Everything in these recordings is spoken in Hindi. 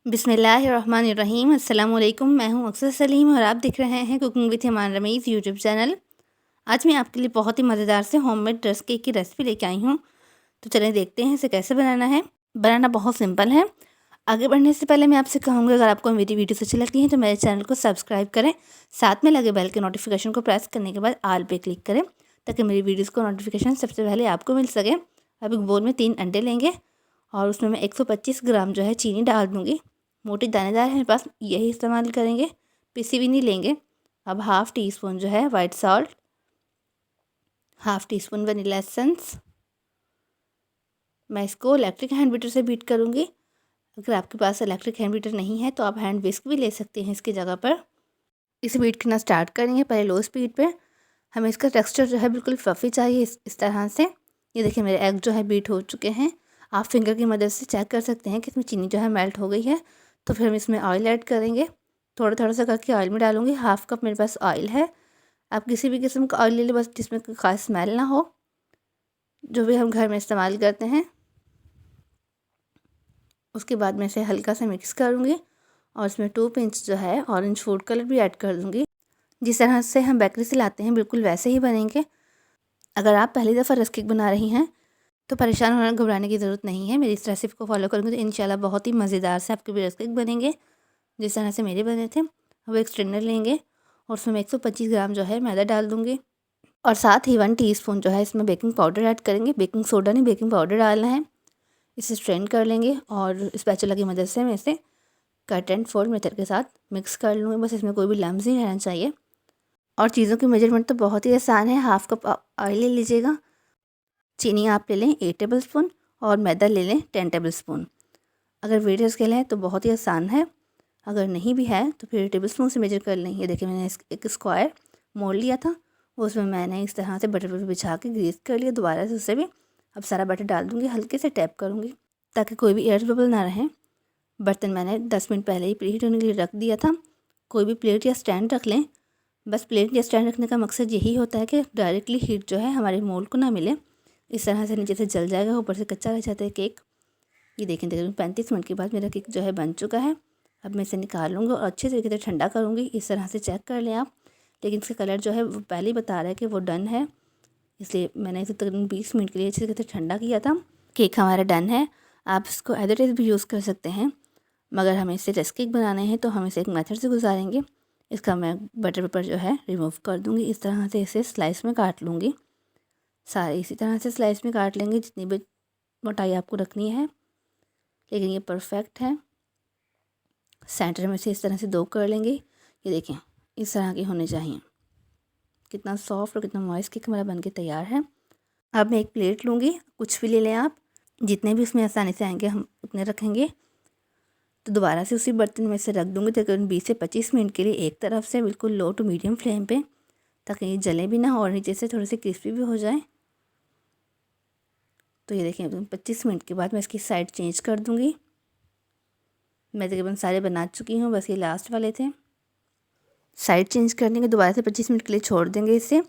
बिस्मिल्लाहिर्रहमानिर्रहीम। अस्सलाम वालेकुम। मैं हूँ अक्सर सलीम और आप देख रहे हैं cooking with Iman Ramiz YouTube channel. आज मैं आपके लिए बहुत ही मज़ेदार से होममेड रस्क केक की रेसिपी लेके आई हूँ। तो चलें देखते हैं इसे कैसे बनाना है। बनाना बहुत सिंपल है। आगे बढ़ने से पहले मैं आपसे कहूँगी, अगर आपको मेरी वीडियोस अच्छी लगती हैं तो मेरे चैनल को सब्सक्राइब करें, साथ में लगे बेल के नोटिफिकेशन को प्रेस करने के बाद आल पे क्लिक करें ताकि मेरी वीडियोज़ को नोटिफिकेशन सबसे पहले आपको मिल सके। अब एक बोल में 3 अंडे लेंगे और उसमें मैं 125 ग्राम जो है चीनी डाल दूँगी। मोटी दानेदार है मेरे पास, यही इस्तेमाल करेंगे, पिसी भी नहीं लेंगे। अब हाफ़ टी स्पून जो है white salt, half tea spoon vanilla essence. मैं इसको इलेक्ट्रिक हैंड बीटर से बीट करूँगी। अगर आपके पास इलेक्ट्रिक हैंड बीटर नहीं है तो आप हैंड विस्क भी ले सकते हैं इसकी जगह पर। इसे बीट करना स्टार्ट करेंगे पहले लो स्पीड पे। हमें इसका टेक्सचर जो है बिल्कुल फ्लफ़ी चाहिए, इस तरह से। ये देखिए मेरे एग जो है बीट हो चुके हैं। आप फिंगर की मदद से चेक कर सकते हैं कि इसमें चीनी जो है मेल्ट हो गई है। तो फिर हम इसमें ऑयल ऐड करेंगे। थोड़ा थोड़ा सा करके ऑयल में डालूँगी। हाफ़ कप मेरे पास ऑयल है। आप किसी भी किस्म का ऑयल ले लें, बस जिसमें कोई ख़ास स्मेल ना हो, जो भी हम घर में इस्तेमाल करते हैं। उसके बाद मैं इसे हल्का सा मिक्स करूँगी और इसमें 2 पिंच जो है ऑरेंज फूड कलर भी ऐड कर दूँगी। जिस तरह से हम बेकरी से लाते हैं बिल्कुल वैसे ही बनेंगे। अगर आप पहली दफ़ा रस्क केक बना रही हैं तो परेशान होना, घबराने की ज़रूरत नहीं है। मेरी इस रेसिपी को फॉलो करेंगे तो इंशाल्लाह बहुत ही मज़ेदार से आपके भी रस्क केक बनेंगे, जिस तरह से मेरे बने थे। अब एक स्ट्रेनर लेंगे और उसमें मैं 125 ग्राम जो है मैदा डाल दूँगी और साथ ही 1 टीस्पून जो है इसमें बेकिंग पाउडर ऐड करेंगे। बेकिंग सोडा नहीं, बेकिंग पाउडर डालना है। इसे स्ट्रेन कर लेंगे और स्पैचुला की मदद से मैं इसे कट एंड फोल्ड मेथड के साथ मिक्स कर लूँगी। बस इसमें कोई भी लम्स नहीं रहना चाहिए। और चीज़ों की मेजरमेंट तो बहुत ही आसान है। हाफ़ कप ऑयल ले लीजिएगा, चीनी आप ले लें 8 टेबल स्पून और मैदा ले लें 10 टेबल स्पून। अगर वेटर स्केल है तो बहुत ही आसान है, अगर नहीं भी है तो फिर टेबल स्पून से मेजर कर लें। ये देखिए मैंने एक स्क्वायर मोड़ लिया था, उसमें मैंने इस तरह से बटर बिछा के ग्रीस कर लिया दोबारा से उसे भी। अब सारा बटर डाल दूँगी, हल्के से टैप करूँगी ताकि कोई भी एयर बबल ना रहे। बर्तन मैंने 10 मिनट पहले ही प्रीहीट होने के लिए रख दिया था। कोई भी प्लेट या स्टैंड रख लें। बस प्लेट या स्टैंड रखने का मकसद यही होता है कि डायरेक्टली हीट जो है हमारे मोल्ड को ना मिले। इस तरह से नीचे से जल जाएगा, ऊपर से कच्चा रह जाता है केक। ये देखें तकरीबन 35 मिनट के बाद मेरा केक जो है बन चुका है। अब मैं इसे निकाल लूँगी और अच्छे तरीके से ठंडा करूँगी। इस तरह से चेक कर लें आप। लेकिन इसका कलर जो है वो पहले ही बता रहा है कि वो डन है, इसलिए मैंने इसे तकरीबन 20 मिनट के लिए अच्छे तरीके से ठंडा किया था। केक हमारा डन है। आप इसको एज इट इज़ भी यूज़ कर सकते हैं, मगर हमें इसे रस्क केक बनाने हैं तो हम इसे एक मेथड से गुजारेंगे। इसका मैं बटर पेपर जो है रिमूव कर दूँगी। इस तरह से इसे स्लाइस में काट लूँगी। सारे इसी तरह से स्लाइस में काट लेंगे जितनी भी मोटाई आपको रखनी है। लेकिन ये परफेक्ट है। सेंटर में से इस तरह से 2 कर लेंगे। ये देखें इस तरह के होने चाहिए। कितना सॉफ्ट और कितना मॉइस्ट केक हमारा बनके तैयार है। अब मैं एक प्लेट लूँगी, कुछ भी ले लें आप, जितने भी उसमें आसानी से आएंगे हम उतने रखेंगे। तो दोबारा से उसी बर्तन में से रख दूँगी तकरीबन 20 से 25 मिनट के लिए एक तरफ से बिल्कुल लो टू मीडियम फ्लेम पे, ताकि ये जले भी ना और नीचे से थोड़े से क्रिस्पी भी हो जाए। तो ये देखें 25 मिनट के बाद मैं इसकी साइड चेंज कर दूँगी। मैं तकरीबन सारे बना चुकी हूँ, बस ये लास्ट वाले थे। साइड चेंज करने के दोबारा से 25 मिनट के लिए छोड़ देंगे इसे।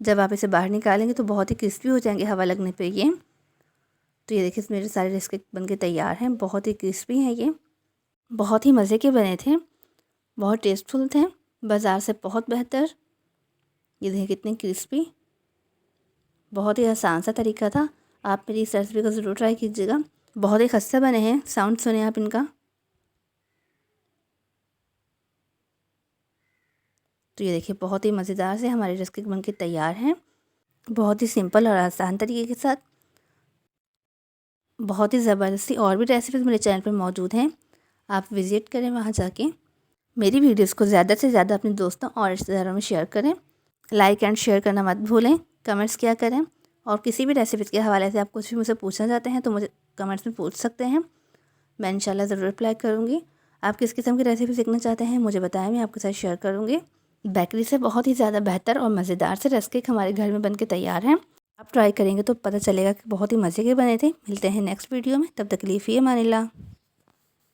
जब आप इसे बाहर निकालेंगे तो बहुत ही क्रिस्पी हो जाएंगे हवा लगने पे ये। तो ये देखिए मेरे सारे रस्क केक बन के तैयार हैं। बहुत ही क्रिस्पी हैं ये, बहुत ही मज़े के बने थे, बहुत टेस्टफुल थे, बाज़ार से बहुत बेहतर। ये देखिए कितने क्रिस्पी, बहुत ही आसान सा तरीका था। आप मेरी इस रेसिपी को ज़रूर ट्राई कीजिएगा। बहुत ही खस्ता बने हैं, साउंड सुने आप इनका। तो ये देखिए बहुत ही मज़ेदार से हमारे रस्क केक बन के तैयार हैं, बहुत ही सिंपल और आसान तरीके के साथ। बहुत ही ज़बरदस्ती और भी रेसिपीज़ मेरे चैनल पर मौजूद हैं, आप विज़िट करें वहाँ जाके। मेरी वीडियोज़ को ज़्यादा से ज़्यादा अपने दोस्तों और रिश्तेदारों में शेयर करें। लाइक एंड शेयर करना मत भूलें। कमेंट्स किया करें और किसी भी रेसिपी के हवाले से आप कुछ भी मुझसे पूछना चाहते हैं तो मुझे कमेंट्स में पूछ सकते हैं। मैं इंशाल्लाह ज़रूर रिप्लाई करूँगी। आप किस किस्म की रेसिपी सीखना चाहते हैं मुझे बताएं, मैं आपके साथ शेयर करूँगी। बेकरी से बहुत ही ज़्यादा बेहतर और मज़ेदार से रस्क केक हमारे घर में बन के तैयार हैं। आप ट्राई करेंगे तो पता चलेगा कि बहुत ही मज़े के बने थे। मिलते हैं नेक्स्ट वीडियो में, तब तक के लिए फ़ी अमानिल्लाह।